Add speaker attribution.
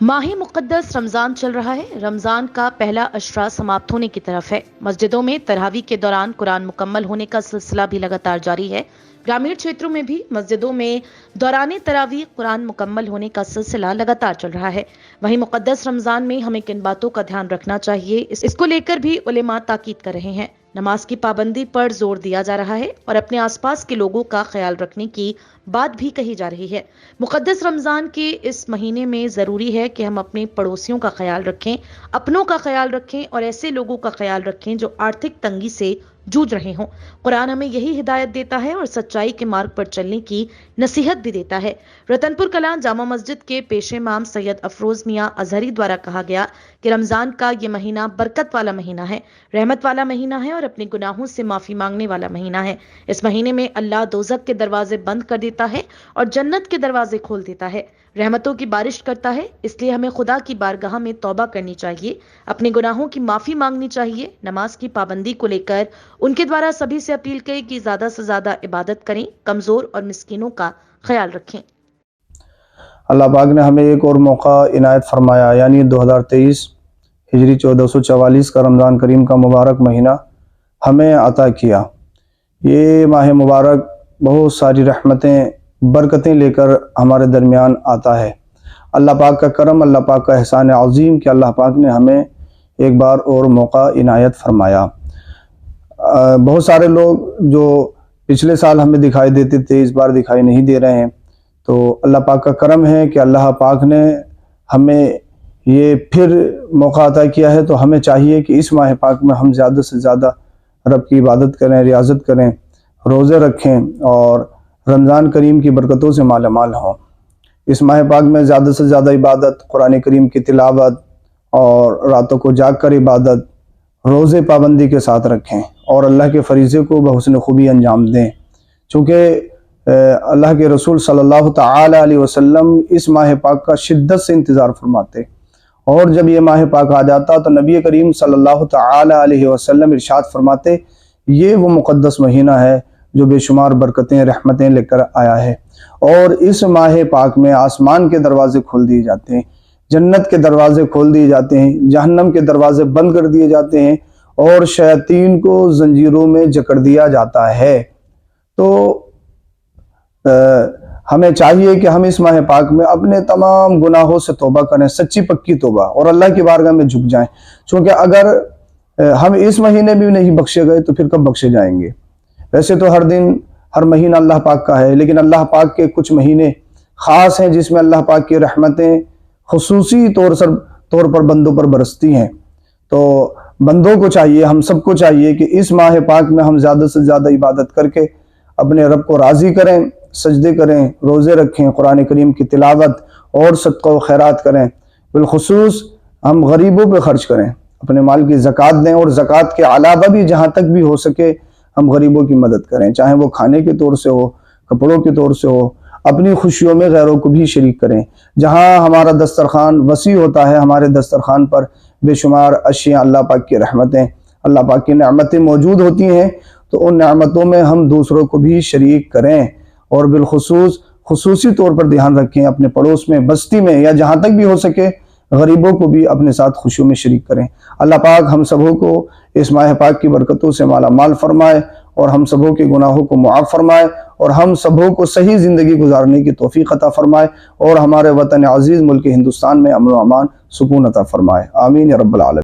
Speaker 1: माह मुक़द्दस रमजान चल रहा है। रमजान का पहला अशरा समाप्त होने की तरफ है। मस्जिदों में तरावी के दौरान कुरान मुकम्मल होने का सिलसिला भी लगातार जारी है। ग्रामीण क्षेत्रों में भी मस्जिदों में दौरान तरावी कुरान मुकम्मल होने का सिलसिला लगातार चल रहा है। वहीं मुक़द्दस रमजान में हमें किन बातों का ध्यान रखना चाहिए, इसको लेकर भी उलेमा ताकीद कर रहे हैं। नमाज की पाबंदी पर जोर दिया जा रहा है और अपने आसपास के लोगों का ख्याल रखने की बात भी कही जा रही है। मुक़द्दस रमजान के इस महीने में जरूरी है कि हम अपने पड़ोसियों का ख्याल रखें, अपनों का ख्याल रखें और ऐसे लोगों का ख्याल रखें जो आर्थिक तंगी से जूझ रहे हों। कुरान हमें यही हिदायत देता है और सच्चाई के मार्ग पर चलने की नसीहत भी देता है। रतनपुर कलां जामा मस्जिद के पेशे इमाम सैयद अफरोज मियां अजहरी द्वारा कहा गया कि रमजान का ये महीना बरकत वाला महीना है, रहमत वाला महीना है और अपने गुनाहों से माफी मांगने वाला महीना है। इस महीने में अल्लाह दोज़ख के दरवाजे बंद कर देता है और जन्नत के दरवाजे खोल देता है, रहमतों की बारिश करता है। इसलिए हमें खुदा की बारगाह में तौबा करनी चाहिए, अपने गुनाहों की माफी मांगनी चाहिए। नमाज की पाबंदी को लेकर उनके द्वारा सभी से अपील की कि ज्यादा से ज्यादा इबादत करें, कमजोर और मिस्कीनों का ख्याल रखें।
Speaker 2: अल्लाह पाक ने हमें एक और मौका इनायत फरमाया, यानी 2023 हिजरी 1444 का रमज़ान करीम का मुबारक महीना हमें अता किया। ये माह मुबारक बहुत सारी रहमतें बरकतें लेकर हमारे दरमियान आता है। अल्लाह पाक का करम, अल्लाह पाक का एहसान अज़ीम कि अल्लाह पाक ने हमें एक बार और मौका इनायत फरमाया। बहुत सारे लोग जो पिछले साल हमें दिखाई देते थे इस बार दिखाई नहीं दे रहे हैं, तो अल्लाह पाक का करम है कि अल्लाह पाक ने हमें ये फिर मौका अता किया है। तो हमें चाहिए कि इस माह पाक में हम ज़्यादा से ज़्यादा रब की इबादत करें, रियाज़त करें, रोज़े रखें और रमज़ान करीम की बरकतों से मालामाल हों। इस माह पाक में ज़्यादा से ज़्यादा इबादत, कुरान करीम की तिलावत और रातों को जाग कर इबादत, रोज़े पाबंदी के साथ रखें और अल्लाह के फरीज़े को बहुस्न खूबी अंजाम दें। चूँकि अल्लाह के रसूल सल्लल्लाहु तआला अलैहि वसल्लम इस माह पाक का शिद्दत से इंतज़ार फरमाते और जब ये माह पाक आ जाता तो नबी करीम सल्लल्लाहु तआला अलैहि वसल्लम इरशाद फरमाते, ये वो मुक़द्दस महीना है जो बेशुमार बरकतें रहमतें लेकर आया है। और इस माह पाक में आसमान के दरवाजे खोल दिए जाते हैं, जन्नत के दरवाजे खोल दिए जाते हैं, जहन्नम के दरवाजे बंद कर दिए जाते हैं और शयातीन को जंजीरों में जकड़ दिया जाता है। तो हमें चाहिए कि हम इस माह पाक में अपने तमाम गुनाहों से तौबा करें, सच्ची पक्की तौबा, और अल्लाह की बारगाह में झुक जाएं। क्योंकि अगर हम इस महीने भी नहीं बख्शे गए तो फिर कब बख्शे जाएंगे। वैसे तो हर दिन हर महीना अल्लाह पाक का है, लेकिन अल्लाह पाक के कुछ महीने ख़ास हैं जिसमें अल्लाह पाक की रहमतें खुसूसी तौर पर बंदों पर बरसती हैं। तो बंदों को चाहिए, हम सबको चाहिए कि इस माह पाक में हम ज़्यादा से ज़्यादा इबादत करके अपने रब को राज़ी करें, सजदे करें, रोज़े रखें, कुरान करीम की तिलावत और सदक़ा व खैरात करें। बिलखुसूस हम गरीबों पे खर्च करें, अपने माल की ज़कात दें और ज़कात के अलावा भी जहाँ तक भी हो सके हम गरीबों की मदद करें, चाहे वो खाने के तौर से हो, कपड़ों के तौर से हो। अपनी खुशियों में गैरों को भी शरीक करें। जहाँ हमारा दस्तरखान वसी होता है, हमारे दस्तरखान पर बेशुमार अशिया अल्लाह पाक की रहमतें, अल्लाह पाक की नेमतें मौजूद होती हैं, तो उन नेमतों में हम दूसरों को भी शरीक करें और बिलखुसूस खुसूसी तौर पर ध्यान रखें। अपने पड़ोस में, बस्ती में या जहाँ तक भी हो सके गरीबों को भी अपने साथ खुशियों में शरीक करें। अल्लाह पाक हम सबों को इस माह पाक की बरकतों से माला माल फरमाए और हम सबों के गुनाहों को मुआफ़ फरमाए और हम सबों को सही ज़िंदगी गुजारने की तौफीक अता फरमाए और हमारे वतन अज़ीज़ मुल्क हिंदुस्तान में अमन व अमान सुकून अता फरमाए। आमीन या रब्बल आलमीन।